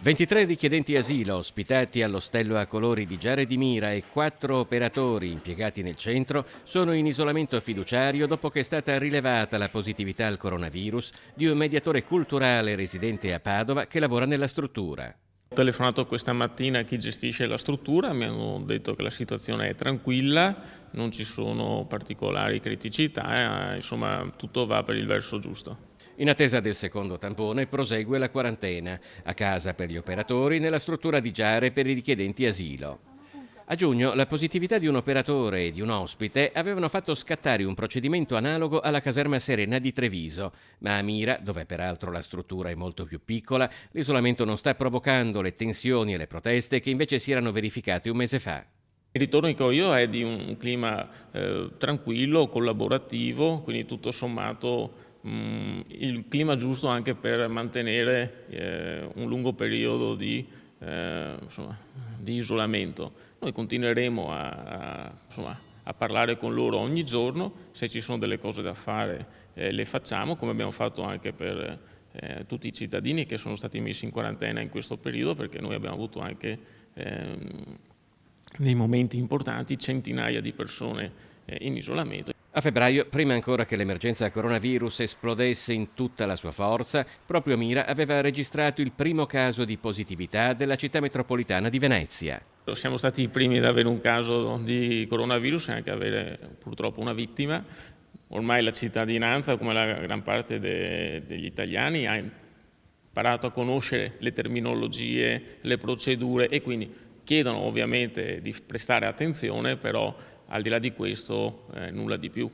23 richiedenti asilo ospitati all'ostello a colori di Giare di Mira e 4 operatori impiegati nel centro sono in isolamento fiduciario dopo che è stata rilevata la positività al coronavirus di un mediatore culturale residente a Padova che lavora nella struttura. Ho telefonato questa mattina a chi gestisce la struttura, mi hanno detto che la situazione è tranquilla, non ci sono particolari criticità, insomma tutto va per il verso giusto. In attesa del secondo tampone prosegue la quarantena, a casa per gli operatori, nella struttura di Giare per i richiedenti asilo. A giugno la positività di un operatore e di un ospite avevano fatto scattare un procedimento analogo alla caserma Serena di Treviso, ma a Mira, dove peraltro la struttura è molto più piccola, l'isolamento non sta provocando le tensioni e le proteste che invece si erano verificate un mese fa. Il ritorno che ho io è di un clima tranquillo, collaborativo, quindi tutto sommato il clima giusto anche per mantenere un lungo periodo di isolamento. Noi continueremo a parlare con loro ogni giorno, se ci sono delle cose da fare le facciamo, come abbiamo fatto anche per tutti i cittadini che sono stati messi in quarantena in questo periodo, perché noi abbiamo avuto anche nei momenti importanti centinaia di persone in isolamento. A febbraio, prima ancora che l'emergenza coronavirus esplodesse in tutta la sua forza, proprio Mira aveva registrato il primo caso di positività della città metropolitana di Venezia. Siamo stati i primi ad avere un caso di coronavirus e anche avere purtroppo una vittima. Ormai la cittadinanza, come la gran parte degli italiani, ha imparato a conoscere le terminologie, le procedure e quindi chiedono ovviamente di prestare attenzione, però al di là di questo nulla di più.